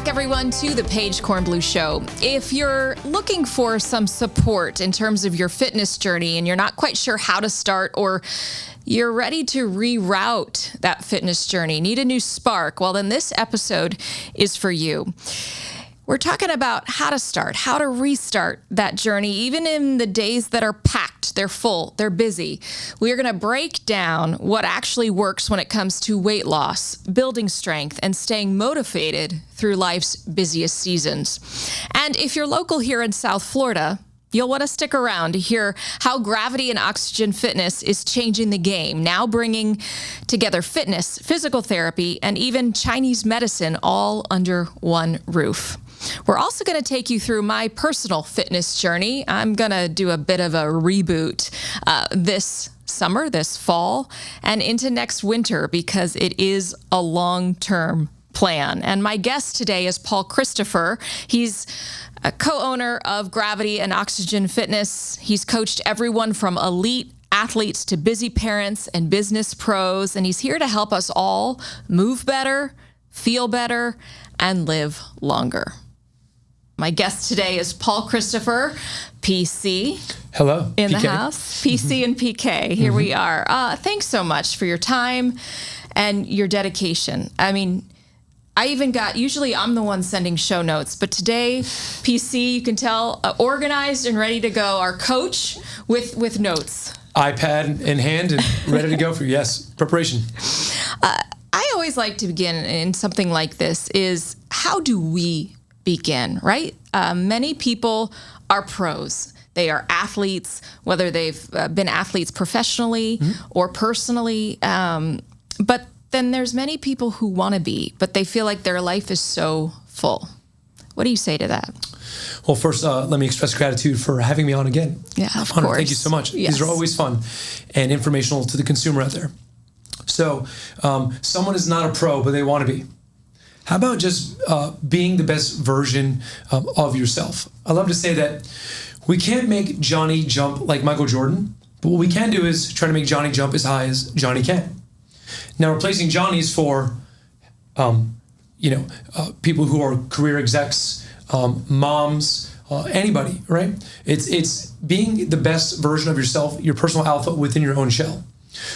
everyone, to the Paige Kornblue Show. If you're looking for some support in terms of your fitness journey and you're not quite sure how to start, or you're ready to reroute that fitness journey, need a new spark, well, then this episode is for you. We're talking about how to start, how to restart that journey, even in the days that are packed, they're full, they're busy. We are going to break down what actually works when it comes to weight loss, building strength, and staying motivated through life's busiest seasons. And if you're local here in South Florida, you'll want to stick around to hear how Gravity and Oxygen Fitness is changing the game, now bringing together fitness, physical therapy, and even Chinese medicine all under one roof. We're also going to take you through my personal fitness journey. I'm going to do a bit of a reboot this summer, this fall, and into next winter because it is a long-term plan. And my guest today is Paul Christopher. He's a co-owner of Gravity and Oxygen Fitness. He's coached everyone from elite athletes to busy parents and business pros, and he's here to help us all move better, feel better, and live longer. My guest today is Paul Christopher, PC. Hello, in PK. The house. PC and PK, here we are. Thanks so much for your time and your dedication. I mean, I even usually I'm the one sending show notes, but today, PC, you can tell, organized and ready to go, our coach with notes. iPad in hand and ready to go for, yes, preparation. I always like to begin in something like this is, how do we begin, right? Many people are pros. They are athletes, whether they've been athletes professionally or personally. But then there's many people who want to be, but they feel like their life is so full. What do you say to that? Well, first, let me express gratitude for having me on again. Yeah, of course. Thank you so much. Yes. These are always fun and informational to the consumer out there. So someone is not a pro, but they want to be. How about just being the best version of yourself? I love to say that we can't make Johnny jump like Michael Jordan, but what we can do is try to make Johnny jump as high as Johnny can. Now, replacing Johnny's for, people who are career execs, moms, anybody, right? It's being the best version of yourself, your personal alpha within your own shell.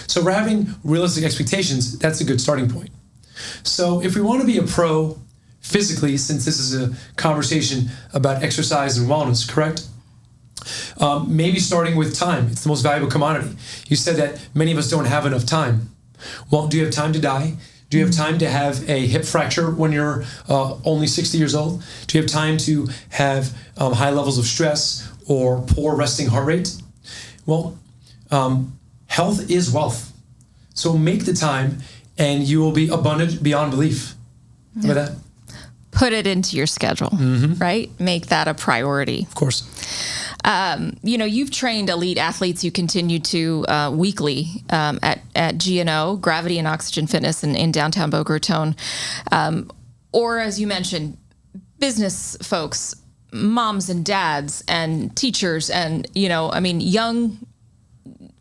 So if we're having realistic expectations, that's a good starting point. So if we want to be a pro physically, since this is a conversation about exercise and wellness, correct? Maybe starting with time. It's the most valuable commodity. You said that many of us don't have enough time. Well, do you have time to die? Do you have time to have a hip fracture when you're only 60 years old? Do you have time to have high levels of stress or poor resting heart rate? Well, health is wealth. So make the time and you will be abundant beyond belief. How about that? Put it into your schedule, right? Make that a priority. Of course. You've trained elite athletes. You continue to weekly at G&O, Gravity and Oxygen Fitness in downtown Boca Raton. Or as you mentioned, business folks, moms and dads and teachers and, young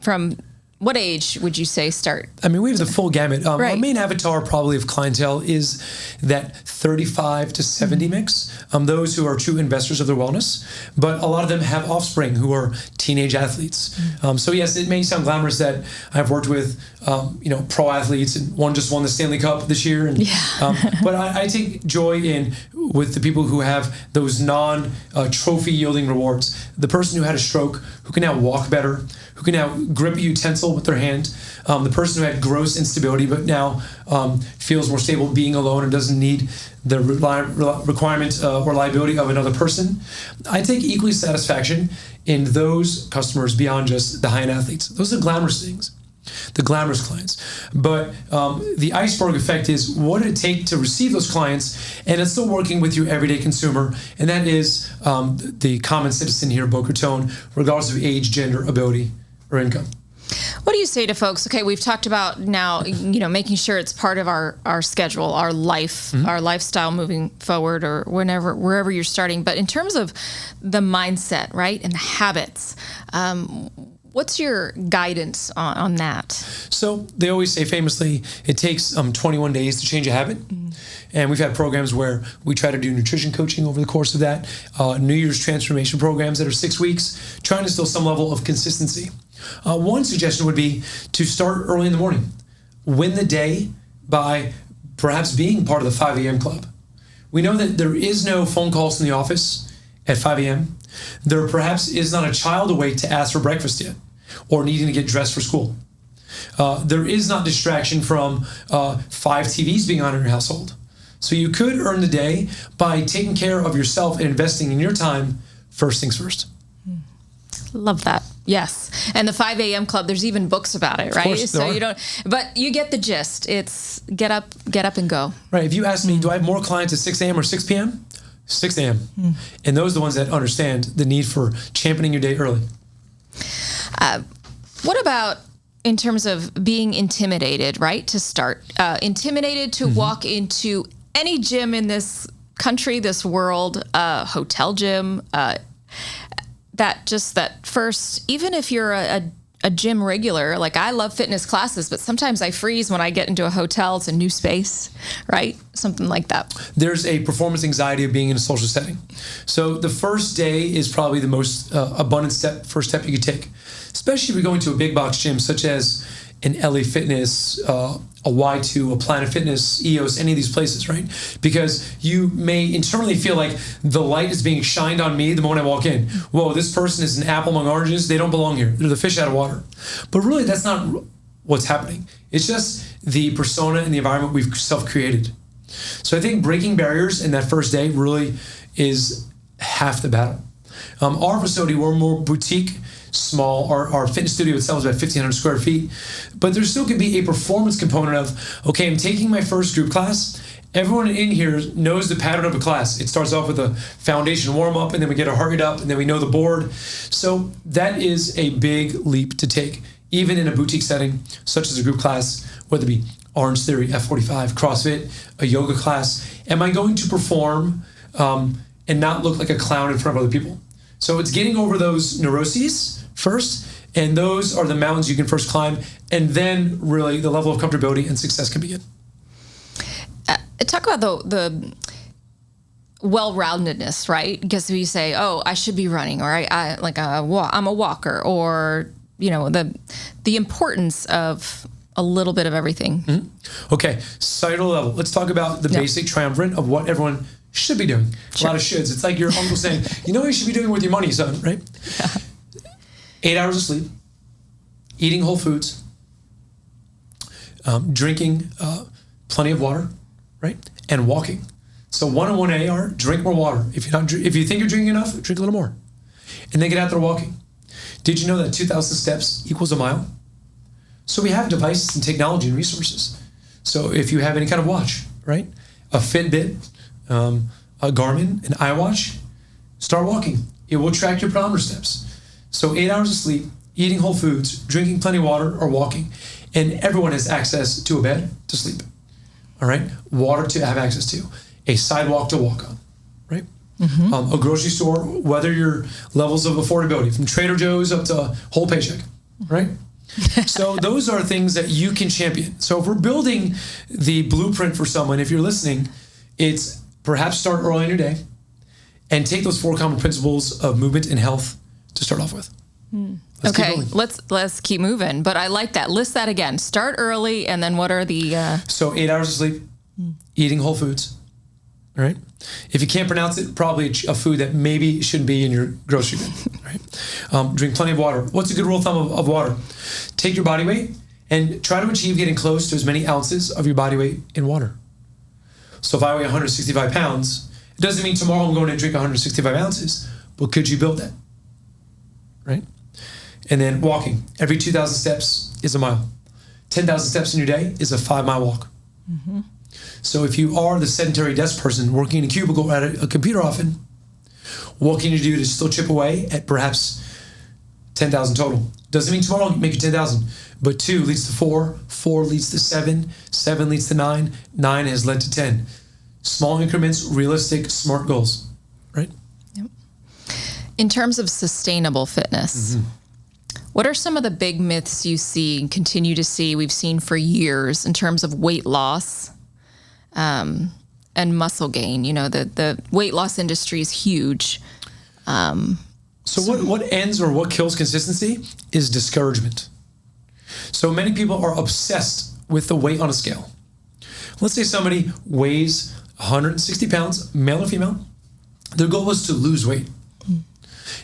from... What age would you say start? I mean, we have the full gamut. Right. Our main avatar probably of clientele is that 35 to 70 mix, those who are true investors of their wellness. But a lot of them have offspring who are teenage athletes. So yes, it may sound glamorous that I've worked with, pro athletes, and one just won the Stanley Cup this year. And, but I take joy with the people who have those non-trophy yielding rewards. The person who had a stroke, who can now walk better, who can now grip a utensil with their hand, the person who had gross instability but now feels more stable being alone and doesn't need the requirement or liability of another person. I take equally satisfaction in those customers beyond just the high-end athletes. Those are glamorous things, the glamorous clients. But the iceberg effect is, what did it take to receive those clients? And it's still working with your everyday consumer, and that is the common citizen here in Boca Raton, regardless of age, gender, ability, or income. What do you say to folks? Okay, we've talked about now, making sure it's part of our schedule, our life, our lifestyle moving forward, or wherever you're starting. But in terms of the mindset, right, and the habits, what's your guidance on that? So they always say famously, it takes 21 days to change a habit. And we've had programs where we try to do nutrition coaching over the course of that, New Year's transformation programs that are 6 weeks, trying to instill some level of consistency. One suggestion would be to start early in the morning. Win the day by perhaps being part of the 5 a.m. club. We know that there is no phone calls in the office at 5 a.m. There perhaps is not a child awake to ask for breakfast yet or needing to get dressed for school. There is not distraction from 5 TVs being on in your household. So you could earn the day by taking care of yourself and investing in your time first things first. Love that. Yes. And the 5 a.m. club, there's even books about it, right? So you don't, but you get the gist. It's get up and go. Right. If you ask me, do I have more clients at 6 a.m. or 6 p.m.? 6 a.m. And those are the ones that understand the need for championing your day early. What about in terms of being intimidated, right? To start, intimidated to walk into any gym in this country, this world, hotel gym, that first, even if you're a gym regular, like I love fitness classes, but sometimes I freeze when I get into a hotel. It's a new space, right? Something like that. There's a performance anxiety of being in a social setting. So the first day is probably the most abundant first step you could take, especially if you're going to a big box gym such as an LA Fitness, a Y2, a Planet Fitness, EOS, any of these places, right? Because you may internally feel like the light is being shined on me the moment I walk in. Whoa, this person is an apple among oranges. They don't belong here. They're the fish out of water. But really, that's not what's happening. It's just the persona and the environment we've self-created. So I think breaking barriers in that first day really is half the battle. Our facility, we're more boutique, small. Our fitness studio itself is about 1,500 square feet. But there still can be a performance component of, okay, I'm taking my first group class. Everyone in here knows the pattern of a class. It starts off with a foundation warm-up, and then we get our heart rate up, and then we know the board. So that is a big leap to take, even in a boutique setting, such as a group class, whether it be Orange Theory, F45, CrossFit, a yoga class. Am I going to perform and not look like a clown in front of other people? So it's getting over those neuroses first, and those are the mountains you can first climb, and then really the level of comfortability and success can begin. Talk about the well-roundedness, right? Because we say, oh, I should be running, or I'm a walker, or the importance of a little bit of everything. Mm-hmm. Okay, societal level. Let's talk about the basic triumvirate of what everyone should be doing. Sure. A lot of shoulds. It's like your uncle saying, you know what you should be doing with your money, son, right? Yeah. 8 hours of sleep, eating whole foods, drinking plenty of water, right? And walking. So 1 and 1A are drink more water. If you think you're drinking enough, drink a little more. And then get out there walking. Did you know that 2,000 steps equals a mile? So we have devices and technology and resources. So if you have any kind of watch, right? A Fitbit, a Garmin, an iWatch, start walking. It will track your pedometer steps. So 8 hours of sleep, eating whole foods, drinking plenty of water, or walking. And everyone has access to a bed to sleep. All right? Water to have access to. A sidewalk to walk on, right? Mm-hmm. A grocery store, whether your levels of affordability, from Trader Joe's up to whole paycheck, right? So those are things that you can champion. So if we're building the blueprint for someone, if you're listening, it's perhaps start early in your day and take those 4 common principles of movement and health to start off with. Okay, let's keep moving. But I like that. List that again. Start early, and then what are the... So 8 hours of sleep, eating whole foods, all right? If you can't pronounce it, probably a food that maybe shouldn't be in your grocery bin, right? Drink plenty of water. What's a good rule of thumb of water? Take your body weight and try to achieve getting close to as many ounces of your body weight in water. So if I weigh 165 pounds, it doesn't mean tomorrow I'm going to drink 165 ounces, but could you build that, right? And then walking. Every 2,000 steps is a mile. 10,000 steps in your day is a 5-mile walk. Mm-hmm. So if you are the sedentary desk person working in a cubicle at a computer often, what can you do to still chip away at perhaps 10,000 total? Doesn't mean tomorrow you make it 10,000, but 2 leads to 4, 4 leads to 7, 7 leads to 9, 9 has led to 10. Small increments, realistic, smart goals, right? Yep. In terms of sustainable fitness, What are some of the big myths you see and continue to see, we've seen for years in terms of weight loss and muscle gain? You know, the weight loss industry is huge. So what ends or what kills consistency is discouragement. So many people are obsessed with the weight on a scale. Let's say somebody weighs 160 pounds, male or female. Their goal was to lose weight.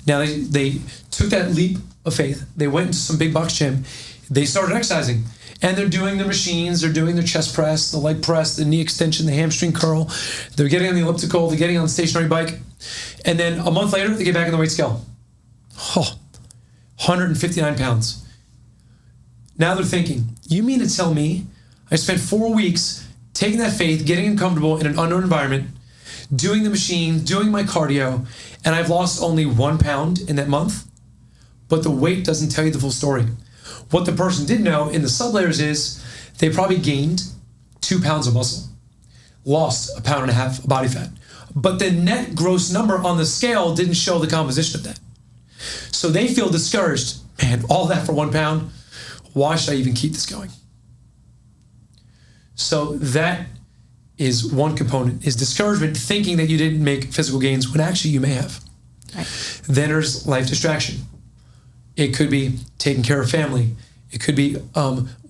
Now they took that leap of faith. They went into some big box gym. They started exercising. And they're doing the machines. They're doing the chest press, the leg press, the knee extension, the hamstring curl. They're getting on the elliptical. They're getting on the stationary bike. And then a month later, they get back on the weight scale. 159 pounds. Now they're thinking, you mean to tell me I spent 4 weeks taking that faith, getting uncomfortable in an unknown environment, doing the machine, doing my cardio, and I've lost only 1 pound in that month? But the weight doesn't tell you the full story. What the person did know in the sublayers is they probably gained 2 pounds of muscle, lost 1.5 pounds of body fat. But the net gross number on the scale didn't show the composition of that. So they feel discouraged. Man, all that for 1 pound? Why should I even keep this going? So that is one component, is discouragement, thinking that you didn't make physical gains when actually you may have. Right. Then there's life distraction. It could be taking care of family. It could be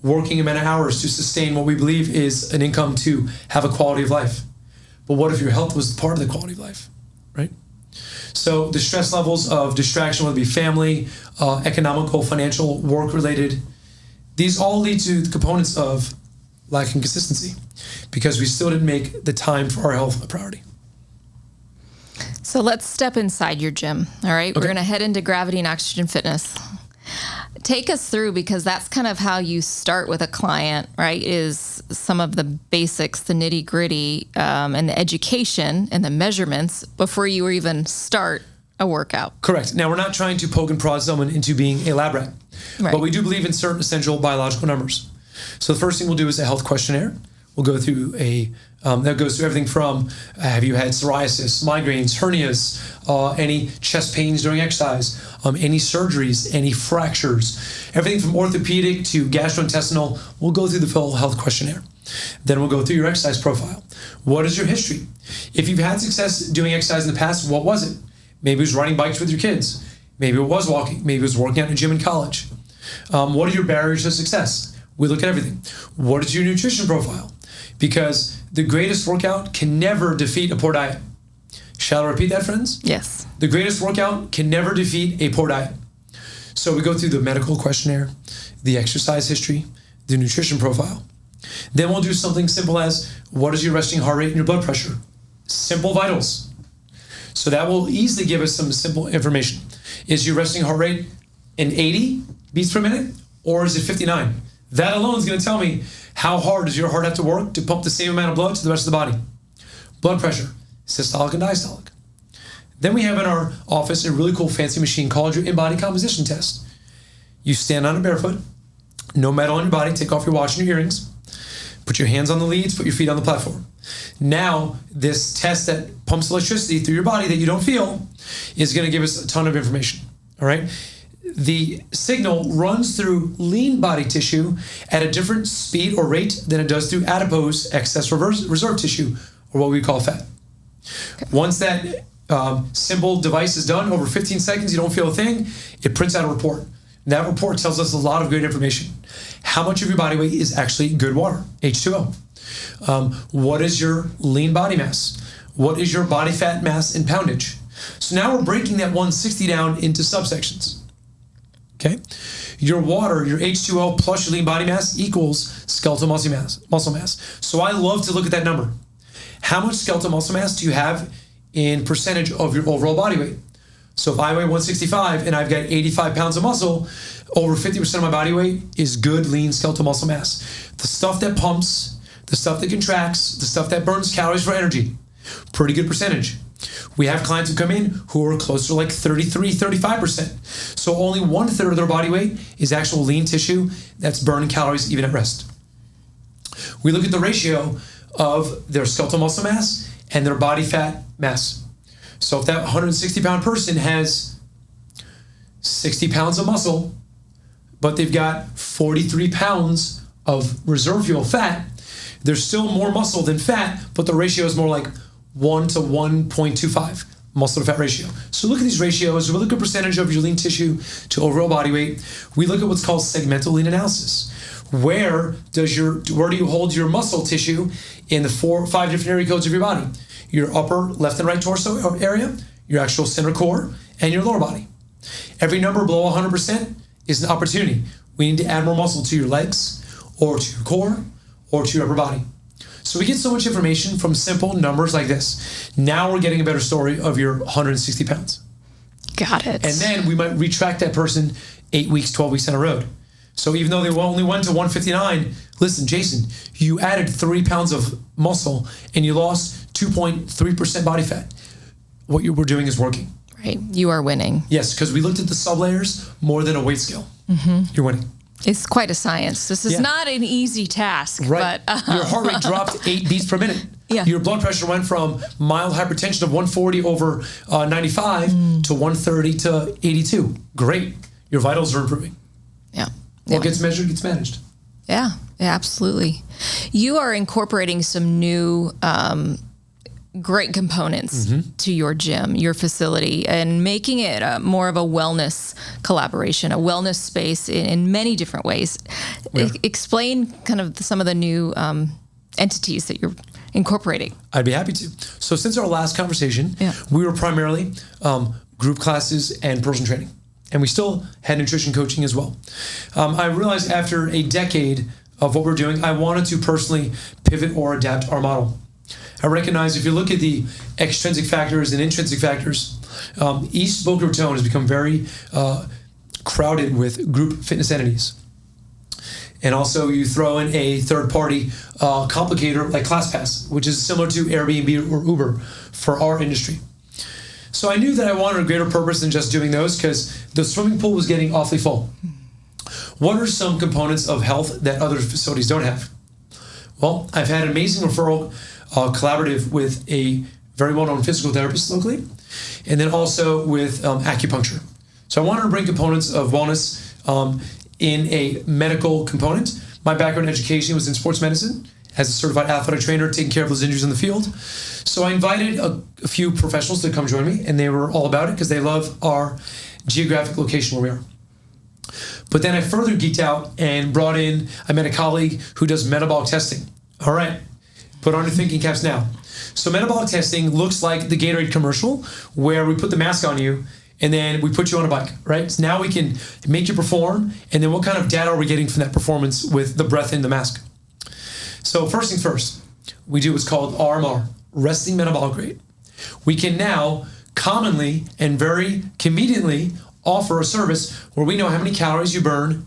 working amount of hours to sustain what we believe is an income to have a quality of life. But what if your health was part of the quality of life, right? So the stress levels of distraction, whether it be family, economical, financial, work-related, these all lead to the components of lacking consistency because we still didn't make the time for our health a priority. So let's step inside your gym, all right? Okay. We're going to head into Gravity and Oxygen Fitness. Take us through, because that's kind of how you start with a client, right? Is some of the basics, the nitty gritty, and the education and the measurements before you even start a workout. Correct. Now, we're not trying to poke and prod someone into being a lab rat, right, but we do believe in certain essential biological numbers. So the first thing we'll do is a health questionnaire. We'll go through that goes through everything from have you had psoriasis, migraines, hernias, any chest pains during exercise, any surgeries, any fractures, everything from orthopedic to gastrointestinal. We'll go through the full health questionnaire. Then we'll go through your exercise profile. What is your history? If you've had success doing exercise in the past, what was it? Maybe it was riding bikes with your kids. Maybe it was walking. Maybe it was working out in a gym in college. What are your barriers to success? We look at everything. What is your nutrition profile? Because the greatest workout can never defeat a poor diet. Shall I repeat that, friends? Yes. The greatest workout can never defeat a poor diet. So we go through the medical questionnaire, the exercise history, the nutrition profile. Then we'll do something simple as, what is your resting heart rate and your blood pressure? Simple vitals. So that will easily give us some simple information. Is your resting heart rate an 80 beats per minute, or is it 59? That alone is going to tell me how hard does your heart have to work to pump the same amount of blood to the rest of the body. Blood pressure, systolic and diastolic. Then we have in our office a really cool fancy machine called your in-body composition test. You stand on it barefoot, no metal on your body, take off your watch and your earrings, put your hands on the leads, put your feet on the platform. Now, this test that pumps electricity through your body that you don't feel is going to give us a ton of information, all right? The signal runs through lean body tissue at a different speed or rate than it does through adipose excess reserve tissue, or what we call fat. Okay. Once that simple device is done, over 15 seconds, you don't feel a thing, it prints out a report. And that report tells us a lot of great information. How much of your body weight is actually good water, H2O? What is your lean body mass? What is your body fat mass in poundage? So now we're breaking that 160 down into subsections. Okay, your water, your H2O plus your lean body mass equals skeletal muscle mass. So I love to look at that number. How much skeletal muscle mass do you have in percentage of your overall body weight? So if I weigh 165 and I've got 85 pounds of muscle, over 50% of my body weight is good lean skeletal muscle mass. The stuff that pumps, the stuff that contracts, the stuff that burns calories for energy. Pretty good percentage. We have clients who come in who are closer to like 33, 35%. So only 1/3 of their body weight is actual lean tissue that's burning calories even at rest. We look at the ratio of their skeletal muscle mass and their body fat mass. So if that 160 pound person has 60 pounds of muscle, but they've got 43 pounds of reserve fuel fat. There's still more muscle than fat, but the ratio is more like 1 to 1.25 muscle to fat ratio. So look at these ratios. We look at percentage of your lean tissue to overall body weight. We look at what's called segmental lean analysis. Where do you hold your muscle tissue in the 4 or 5 different area codes of your body? Your upper left and right torso area, your actual center core, and your lower body. Every number below 100% is an opportunity. We need to add more muscle to your legs, or to your core, or to your upper body. So we get so much information from simple numbers like this. Now we're getting a better story of your 160 pounds. Got it. And then we might retract that person 8 weeks, 12 weeks on the road. So even though they only went to 159, listen, Jason, you added 3 pounds of muscle and you lost 2.3% body fat. What you were doing is working. Right. You are winning. Yes, because we looked at the sublayers more than a weight scale. You're winning. It's quite a science. This is not an easy task. Right. But, Your heart rate dropped 8 beats per minute. Yeah. Your blood pressure went from mild hypertension of 140 over 95 to 130 to 82. Great. Your vitals are improving. Yeah. What gets measured gets managed. Yeah, absolutely. You are incorporating some new great components to your gym, your facility, and making it more of a wellness collaboration, a wellness space in many different ways. Explain kind of some of the new entities that you're incorporating. I'd be happy to. So since our last conversation, we were primarily group classes and personal training. And we still had nutrition coaching as well. I realized after a decade of what we're doing, I wanted to personally pivot or adapt our model. I recognize if you look at the extrinsic factors and intrinsic factors, East Boca Raton has become very crowded with group fitness entities. And also you throw in a third-party complicator like ClassPass, which is similar to Airbnb or Uber for our industry. So I knew that I wanted a greater purpose than just doing those because the swimming pool was getting awfully full. What are some components of health that other facilities don't have? Well, I've had an amazing referral collaborative with a very well-known physical therapist locally, and then also with acupuncture. So I wanted to bring components of wellness in a medical component. My background in education was in sports medicine as a certified athletic trainer, taking care of those injuries in the field. So I invited a few professionals to come join me, and they were all about it because they love our geographic location where we are. But then I further geeked out and I met a colleague who does metabolic testing. All right, put on your thinking caps now. So metabolic testing looks like the Gatorade commercial where we put the mask on you and then we put you on a bike, right? So now we can make you perform, and then what kind of data are we getting from that performance with the breath in the mask? So first things first, we do what's called RMR, resting metabolic rate. We can now commonly and very conveniently offer a service where we know how many calories you burn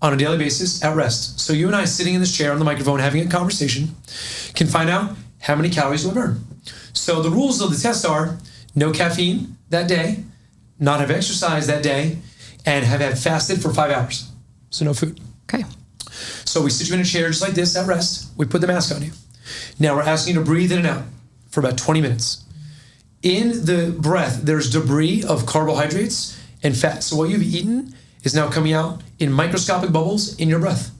on a daily basis at rest. So you and I sitting in this chair on the microphone having a conversation can find out how many calories we burn. So the rules of the test are no caffeine that day, not have exercised that day, and have had fasted for 5 hours. So no food. Okay. So we sit you in a chair just like this at rest. We put the mask on you. Now we're asking you to breathe in and out for about 20 minutes. In the breath, there's debris of carbohydrates and fat. So what you've eaten is now coming out in microscopic bubbles in your breath.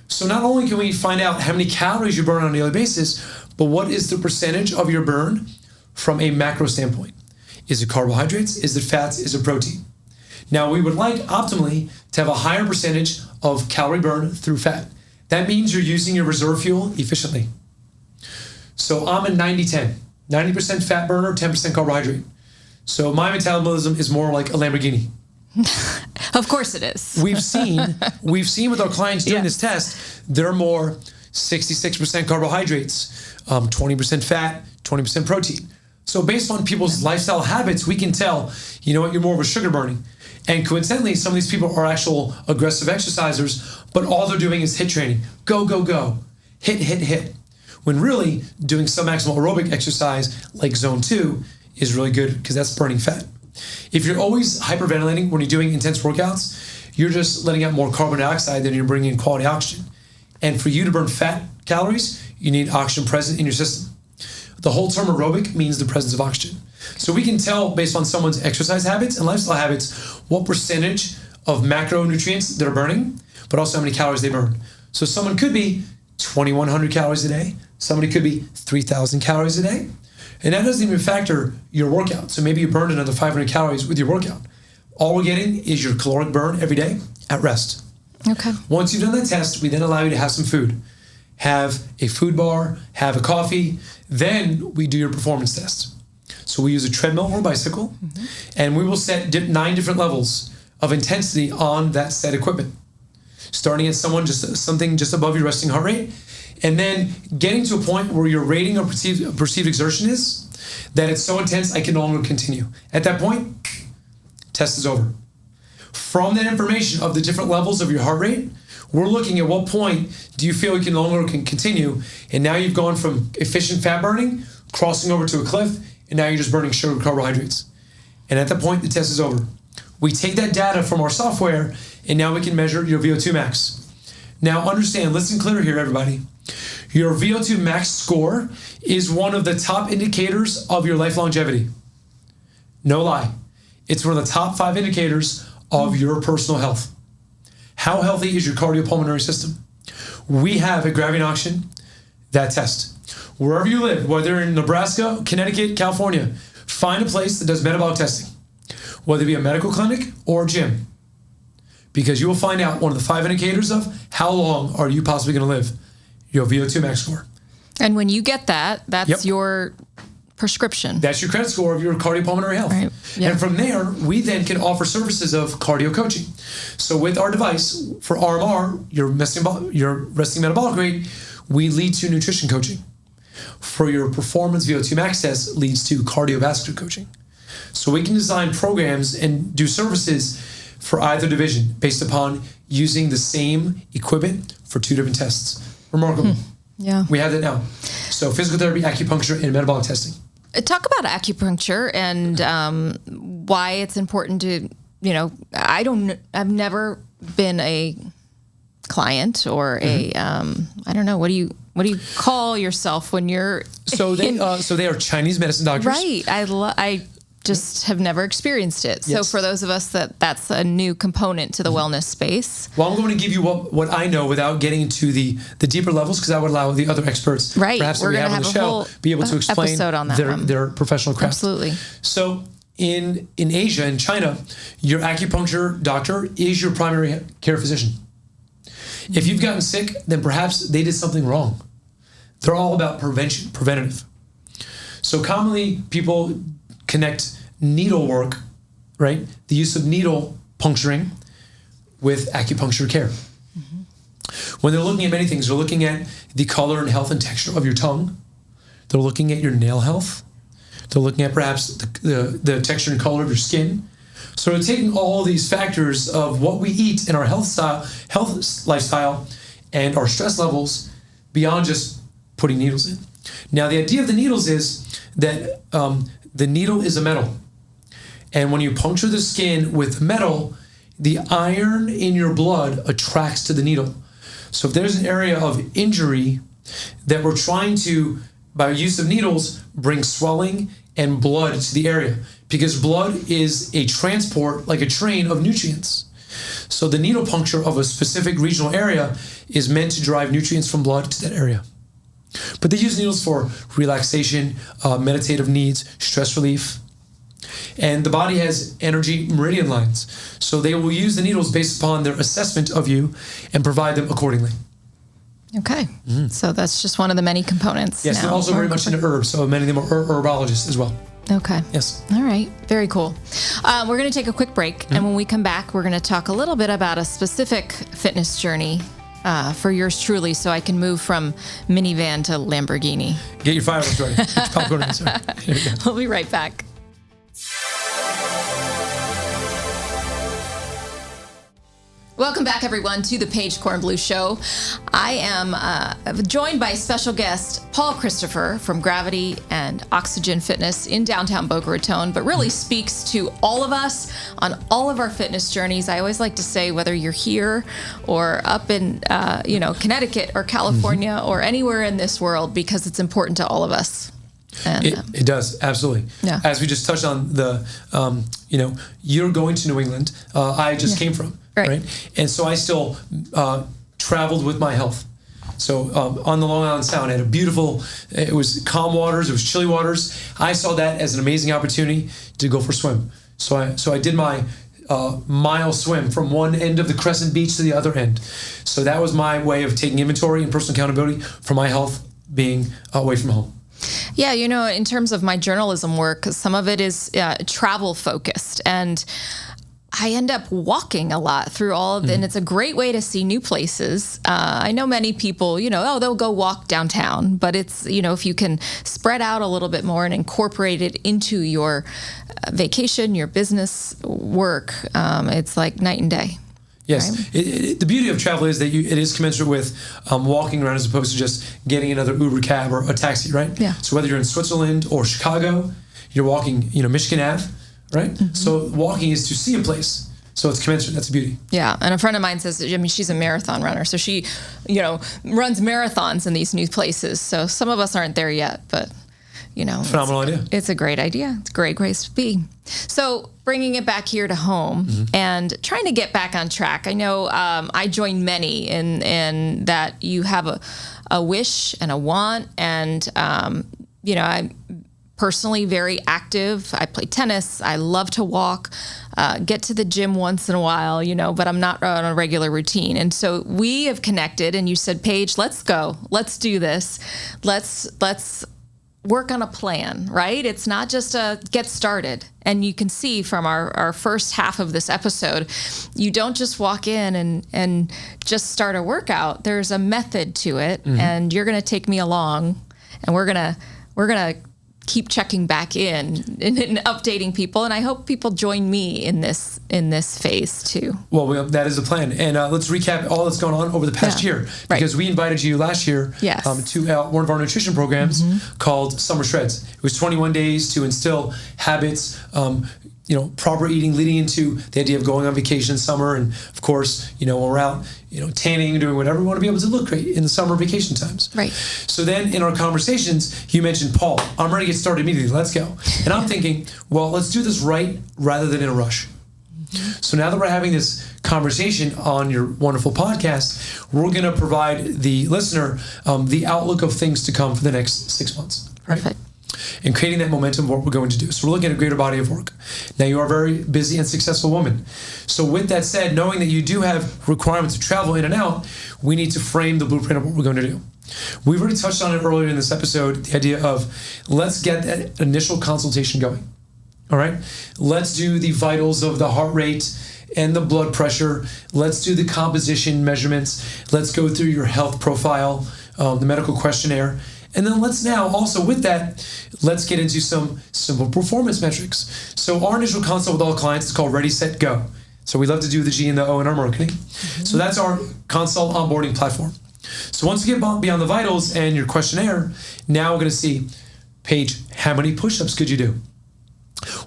So not only can we find out how many calories you burn on a daily basis, but what is the percentage of your burn from a macro standpoint? Is it carbohydrates? Is it fats? Is it protein? Now, we would like optimally to have a higher percentage of calorie burn through fat. That means you're using your reserve fuel efficiently. So I'm a 90-10, 90% fat burner, 10% carbohydrate. So my metabolism is more like a Lamborghini. Of course it is. We've seen with our clients doing this test, they're more 66% carbohydrates, 20% fat, 20% protein. So based on people's lifestyle habits, we can tell, you know what, you're more of a sugar burning. And coincidentally, some of these people are actual aggressive exercisers, but all they're doing is HIIT training. Go, go, go. Hit, hit, hit. When really doing submaximal aerobic exercise like zone 2 is really good because that's burning fat. If you're always hyperventilating when you're doing intense workouts, you're just letting out more carbon dioxide than you're bringing in quality oxygen. And for you to burn fat calories, you need oxygen present in your system. The whole term aerobic means the presence of oxygen. So we can tell based on someone's exercise habits and lifestyle habits what percentage of macronutrients that are burning, but also how many calories they burn. So someone could be 2,100 calories a day. Somebody could be 3,000 calories a day. And that doesn't even factor your workout. So maybe you burned another 500 calories with your workout. All we're getting is your caloric burn every day at rest. Okay. Once you've done that test, we then allow you to have some food. Have a food bar, have a coffee. Then we do your performance test. So we use a treadmill or a bicycle, and we will set 9 different levels of intensity on that set equipment, starting at something just above your resting heart rate, and then getting to a point where your rating of perceived exertion is that it's so intense I can no longer continue. At that point, test is over. From that information of the different levels of your heart rate, we're looking at what point do you feel you can no longer continue, and now you've gone from efficient fat burning, crossing over to a cliff, and now you're just burning sugar carbohydrates. And at that point, the test is over. We take that data from our software, and now we can measure your VO2 max. Now understand, listen clear here, everybody. Your VO2 max score is one of the top indicators of your life longevity. No lie. It's one of the top 5 indicators of your personal health. How healthy is your cardiopulmonary system? We have at Gravity and Oxygen that test. Wherever you live, whether in Nebraska, Connecticut, California, find a place that does metabolic testing, whether it be a medical clinic or a gym, because you will find out one of the 5 indicators of how long are you possibly going to live, your VO2 max score. And when you get that, that's your prescription. That's your credit score of your cardiopulmonary health. Right. Yep. And from there, we then can offer services of cardio coaching. So with our device for RMR, your resting metabolic rate, we lead to nutrition coaching. For your performance VO2 max test, leads to cardiovascular coaching. So we can design programs and do services for either division based upon using the same equipment for 2 different tests. Remarkable. Yeah. We have that now. So physical therapy, acupuncture, and metabolic testing. Talk about acupuncture and why it's important to, I've never been a client or a, I don't know, what do you call yourself when you're so they are Chinese medicine doctors, right? I just have never experienced it. Yes. So for those of us that's a new component to the wellness space. Well, I'm going to give you what I know without getting into the deeper levels, because I would allow the other experts, perhaps that we have on the show, be able to explain their professional craft. Absolutely. So in Asia, in China, your acupuncture doctor is your primary care physician. If you've gotten sick, then perhaps they did something wrong. They're all about preventative. So commonly people connect needle work, right? The use of needle puncturing with acupuncture care. When they're looking at many things, they're looking at the color and health and texture of your tongue. They're looking at your nail health. They're looking at perhaps the texture and color of your skin. So we're taking all these factors of what we eat in our health lifestyle and our stress levels beyond just putting needles in. Now, the idea of the needles is that the needle is a metal. And when you puncture the skin with metal, the iron in your blood attracts to the needle. So if there's an area of injury that we're trying to, by use of needles, bring swelling and blood to the area, because blood is a transport, like a train, of nutrients. So the needle puncture of a specific regional area is meant to drive nutrients from blood to that area. But they use needles for relaxation, meditative needs, stress relief. And the body has energy meridian lines. So they will use the needles based upon their assessment of you and provide them accordingly. Okay. So that's just one of the many components. Yes, they're also very much into herbs. So many of them are herbologists as well. Okay. Yes. All right. Very cool. We're going to take a quick break. And when we come back, we're going to talk a little bit about a specific fitness journey for yours truly, so I can move from minivan to Lamborghini. Get your fireworks ready. Get your popcorn ready. Sorry. We'll be right back. Welcome back, everyone, to the Paige Kornblue Show. I am joined by special guest Paul Christopher from Gravity and Oxygen Fitness in downtown Boca Raton, but really speaks to all of us on all of our fitness journeys. I always like to say, whether you're here or up in Connecticut or California or anywhere in this world, because it's important to all of us. And, it does, absolutely. Yeah. As we just touched on you're going to New England. I just came from, right? And so I still traveled with my health. So on the Long Island Sound, I had it was calm waters, it was chilly waters. I saw that as an amazing opportunity to go for a swim. So I did my mile swim from one end of the Crescent Beach to the other end. So that was my way of taking inventory and personal accountability for my health being away from home. Yeah, in terms of my journalism work, some of it is travel focused, and I end up walking a lot through all of it, and it's a great way to see new places. I know many people, they'll go walk downtown, but it's, if you can spread out a little bit more and incorporate it into your vacation, your business work, it's like night and day. Yes. Right? The beauty of travel is that it is commensurate with walking around as opposed to just getting another Uber cab or a taxi, right? Yeah. So whether you're in Switzerland or Chicago, you're walking, Michigan Ave, right? Mm-hmm. So walking is to see a place. So it's commensurate. That's the beauty. Yeah. And a friend of mine says, she's a marathon runner. So she, runs marathons in these new places. So some of us aren't there yet, but, phenomenal idea. It's a great idea. It's a great place to be. So bringing it back here to home and trying to get back on track. I know I join many in that you have a wish and a want. And, I'm personally very active. I play tennis. I love to walk, get to the gym once in a while, but I'm not on a regular routine. And so we have connected and you said, Paige, let's go. Let's do this. Let's work on a plan, right? It's not just a get started. And you can see from our first half of this episode, you don't just walk in and just start a workout. There's a method to it, and you're going to take me along, and we're going to keep checking back in and updating people. And I hope people join me in this phase too. Well, that is the plan. And let's recap all that's gone on over the past year, because we invited you last year to one of our nutrition programs called Summer Shreds. It was 21 days to instill habits, proper eating leading into the idea of going on vacation in summer. And of course, when we're out, tanning, doing whatever, we want to be able to look great in the summer vacation times. Right. So then in our conversations, you mentioned, Paul, I'm ready to get started immediately. Let's go. And I'm thinking, well, let's do this right rather than in a rush. So now that we're having this conversation on your wonderful podcast, we're going to provide the listener the outlook of things to come for the next 6 months. Right? Perfect. And creating that momentum of what we're going to do. So we're looking at a greater body of work. Now, you are a very busy and successful woman. So with that said, knowing that you do have requirements to travel in and out, we need to frame the blueprint of what we're going to do. We've already touched on it earlier in this episode, the idea of let's get that initial consultation going. All right? Let's do the vitals of the heart rate and the blood pressure. Let's do the composition measurements. Let's go through your health profile, the medical questionnaire. And then let's now also with that, let's get into some simple performance metrics. So our initial consult with all clients is called Ready, Set, Go. So we love to do the G and the O in our marketing. So that's our consult onboarding platform. So once we get beyond the vitals and your questionnaire, now we're going to see, Paige, how many push-ups could you do?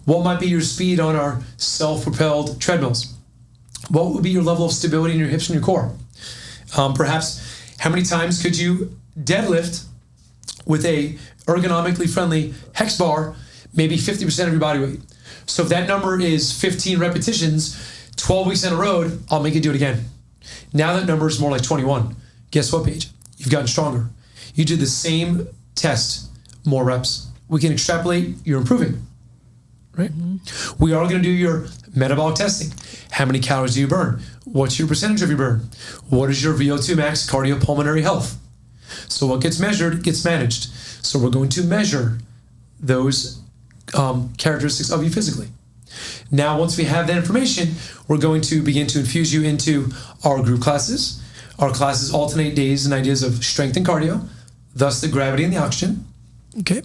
What might be your speed on our self-propelled treadmills? What would be your level of stability in your hips and your core? Perhaps how many times could you deadlift with a ergonomically friendly hex bar, maybe 50% of your body weight? So if that number is 15 repetitions, 12 weeks in a row, I'll make you do it again. Now that number is more like 21. Guess what, Paige? You've gotten stronger. You did the same test, more reps. We can extrapolate, you're improving, right? We are going to do your metabolic testing. How many calories do you burn? What's your percentage of your burn? What is your VO2 max cardiopulmonary health? So what gets measured gets managed. So we're going to measure those characteristics of you physically. Now, once we have that information, we're going to begin to infuse you into our group classes. Our classes alternate days and ideas of strength and cardio, thus the gravity and the oxygen. Okay.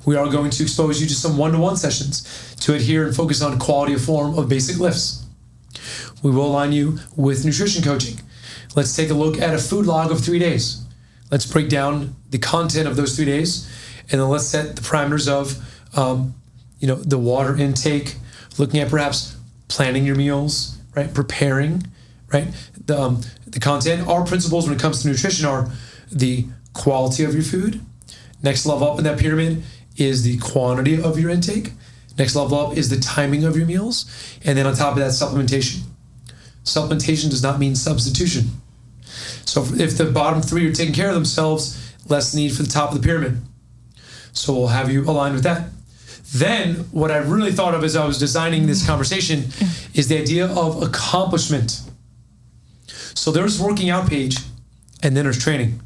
We are going to expose you to some one-to-one sessions to adhere and focus on quality of form of basic lifts. We will align you with nutrition coaching. Let's take a look at a food log of 3 days. Let's break down the content of those 3 days, and then let's set the parameters of, the water intake, looking at perhaps planning your meals, right? Preparing, right? The content. Our principles when it comes to nutrition are the quality of your food. Next level up in that pyramid is the quantity of your intake. Next level up is the timing of your meals. And then on top of that, supplementation. Supplementation does not mean substitution. So if the bottom three are taking care of themselves, less need for the top of the pyramid. So we'll have you aligned with that. Then what I really thought of as I was designing this conversation is the idea of accomplishment. So there's working out, Paige, and then there's training.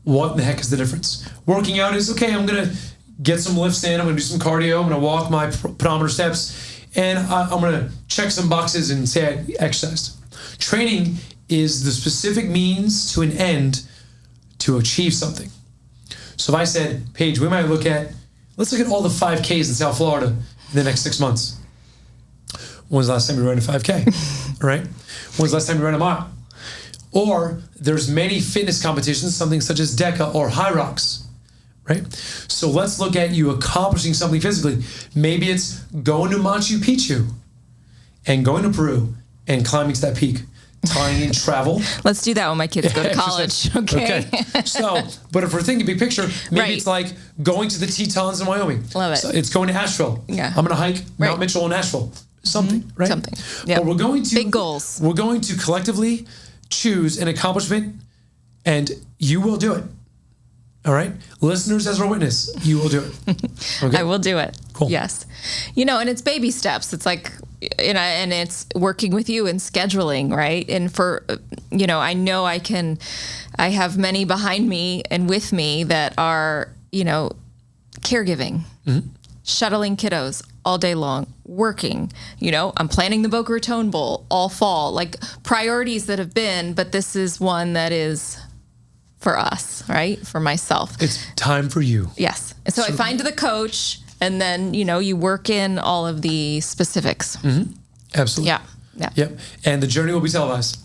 What the heck is the difference? Working out is, okay, I'm going to get some lifts in, I'm going to do some cardio, I'm going to walk my pedometer steps, and I'm going to check some boxes and say I exercised. Training is the specific means to an end to achieve something. So if I said, Paige, we might let's look at all the 5Ks in South Florida in the next 6 months. When's the last time you ran a 5K, right? When's the last time you ran a mile? Or there's many fitness competitions, something such as DECA or High Rocks, right? So let's look at you accomplishing something physically. Maybe it's going to Machu Picchu and going to Peru and climbing to that peak. Tying in travel. Let's do that when my kids go to college. Okay. So, but if we're thinking big picture, maybe right. It's like going to the Tetons in Wyoming. Love it. So it's going to Asheville. Yeah. I'm going to hike Mount Mitchell in Asheville. Something, right? Something. Yeah. We're going to big goals. We're going to collectively choose an accomplishment, and you will do it. All right, listeners, as our witness, you will do it. Okay? I will do it. Cool. Yes. And it's baby steps. It's like, and it's working with you and scheduling, right? And for, I know I have many behind me and with me that are, caregiving, shuttling kiddos all day long, working, I'm planning the Boca Raton Bowl all fall, like priorities that have been, but this is one that is for us, right? For myself. It's time for you. Yes. And so I find the coach, and then, you work in all of the specifics. Mm-hmm. Absolutely. Yeah. Yep. And the journey will be televised.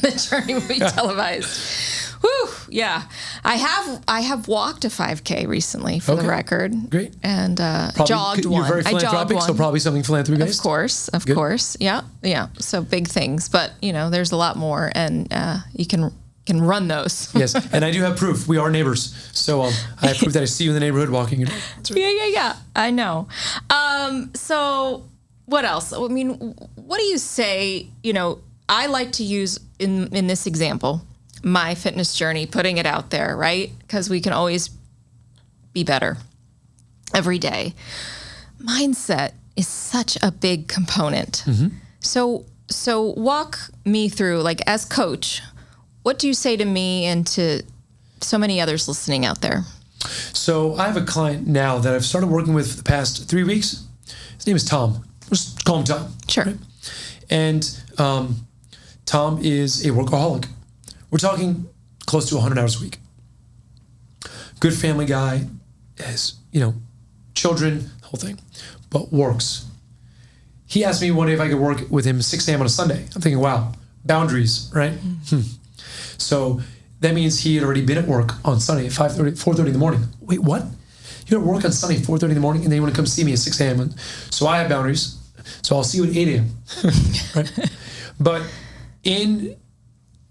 The journey will be televised. Whew. Yeah. I have walked a 5K recently for the record. Great. And jogged one. You're very philanthropic, so probably something philanthropy based. Of course. Yeah. Yeah. So big things, but there's a lot more, and you can run those. Yes, and I do have proof. We are neighbors, so I have proof that I see you in the neighborhood walking. That's right. Yeah. I know. So what else? I mean, what do you say? I like to use in this example my fitness journey, putting it out there, right? Because we can always be better every day. Mindset is such a big component. Mm-hmm. So walk me through, like, as coach. What do you say to me and to so many others listening out there? So I have a client now that I've started working with for the past 3 weeks. His name is Tom. Let's call him Tom. Sure. Right? And Tom is a workaholic. We're talking close to 100 hours a week. Good family guy, has, children, the whole thing, but works. He asked me one day if I could work with him 6 a.m. on a Sunday. I'm thinking, wow, boundaries, right? Mm-hmm. So that means he had already been at work on Sunday at 4:30 in the morning. Wait, what? You're at work on Sunday at 4:30 in the morning, and then you want to come see me at 6 a.m. So I have boundaries. So I'll see you at 8 a.m. Right? But in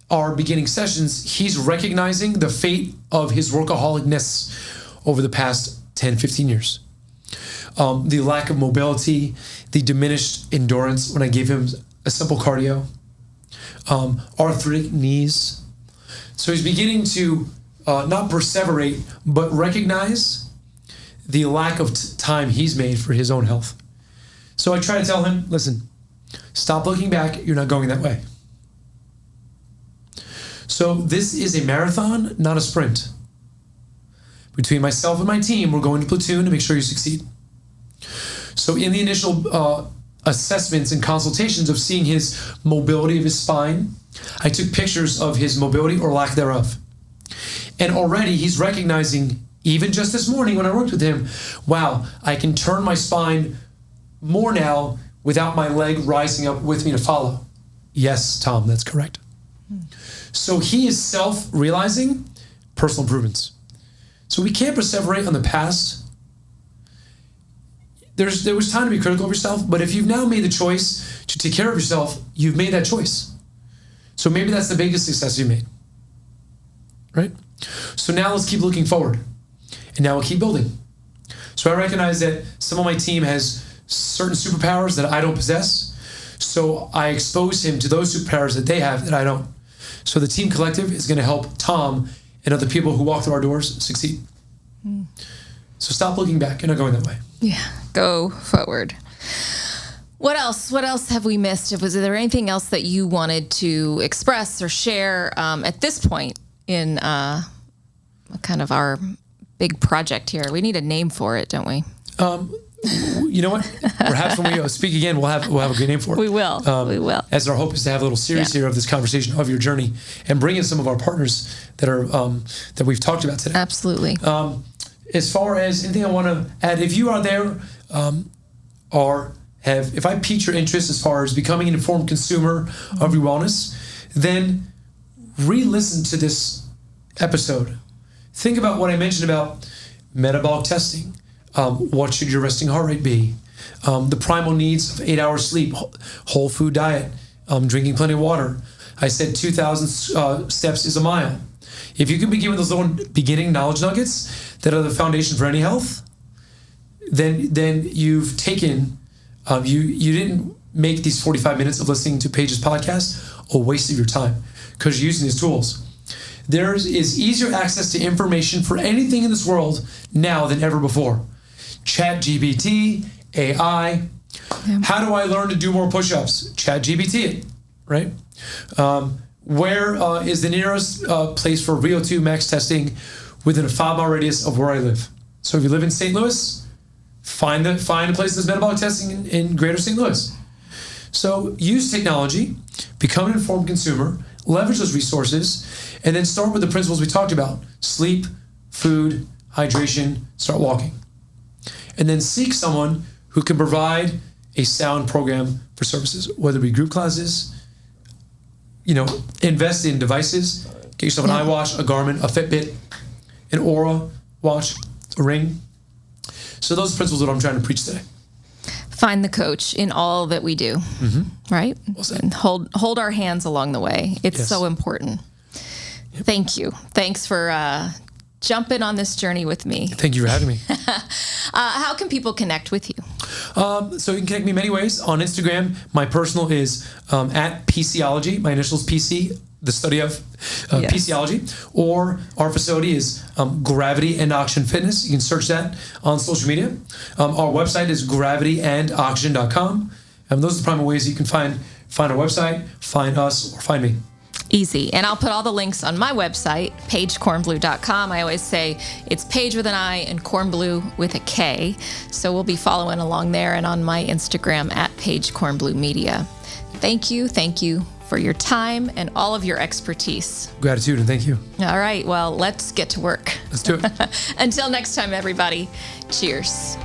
our beginning sessions, he's recognizing the fate of his workaholicness over the past 10, 15 years. The lack of mobility, the diminished endurance when I gave him a simple cardio, arthritic knees. So he's beginning to not perseverate, but recognize the lack of time he's made for his own health. So I try to tell him, listen, stop looking back. You're not going that way. So this is a marathon, not a sprint. Between myself and my team, we're going to platoon to make sure you succeed. So in the initial assessments and consultations of seeing his mobility of his spine, I took pictures of his mobility or lack thereof. And already he's recognizing, even just this morning when I worked with him, wow, I can turn my spine more now without my leg rising up with me to follow. Yes, Tom, that's correct. So he is self-realizing personal improvements. So we can't perseverate on the past. There was time to be critical of yourself, but if you've now made the choice to take care of yourself, you've made that choice. So maybe that's the biggest success you made, right? So now let's keep looking forward, and now we'll keep building. So I recognize that some of my team has certain superpowers that I don't possess. So I expose him to those superpowers that they have that I don't. So the team collective is going to help Tom and other people who walk through our doors succeed. So stop looking back. You're not going that way. Yeah, go forward. What else? What else have we missed? Was there anything else that you wanted to express or share at this point in kind of our big project here? We need a name for it, don't we? You know what? Perhaps when we speak again, we'll have a good name for it. We will. We will. As our hope is to have a little series here of this conversation of your journey and bring in some of our partners that are that we've talked about today. Absolutely. As far as anything I want to add, if you are there if I pique your interest as far as becoming an informed consumer of your wellness, then re-listen to this episode. Think about what I mentioned about metabolic testing. What should your resting heart rate be? The primal needs of 8 hours sleep, whole food diet, drinking plenty of water. I said 2,000 steps is a mile. If you can be given those little beginning knowledge nuggets that are the foundation for any health, then you've taken, you didn't make these 45 minutes of listening to Paige's podcast a waste of your time because you're using these tools. There is easier access to information for anything in this world now than ever before. ChatGPT, AI. Yeah. How do I learn to do more push-ups? ChatGPT it, right? Where is the nearest place for VO2 max testing within a 5-mile radius of where I live? So if you live in St. Louis, find a place that's metabolic testing in greater St. Louis. So use technology, become an informed consumer, leverage those resources, and then start with the principles we talked about. Sleep, food, hydration, start walking. And then seek someone who can provide a sound program for services, whether it be group classes, invest in devices, get yourself an iWatch, a Garmin, a Fitbit, an Aura watch, a Ring. So those are principles that I'm trying to preach today. Find the coach in all that we do, right? Well, and hold our hands along the way. It's so important. Yep. Thank you. Thanks for jumping on this journey with me. Thank you for having me. How can people connect with you? So you can connect me many ways. On Instagram, my personal is at PCology. My initials PC, the study of PCology. Or our facility is Gravity and Oxygen Fitness. You can search that on social media. Our website is gravityandoxygen.com. Those are the primary ways you can find our website, find us, or find me. Easy. And I'll put all the links on my website, paigekornblue.com. I always say it's Paige with an I and Kornblue with a K. So we'll be following along there and on my Instagram at Paige Kornblue Media. Thank you for your time and all of your expertise. Gratitude and thank you. All right. Well, let's get to work. Let's do it. Until next time, everybody. Cheers.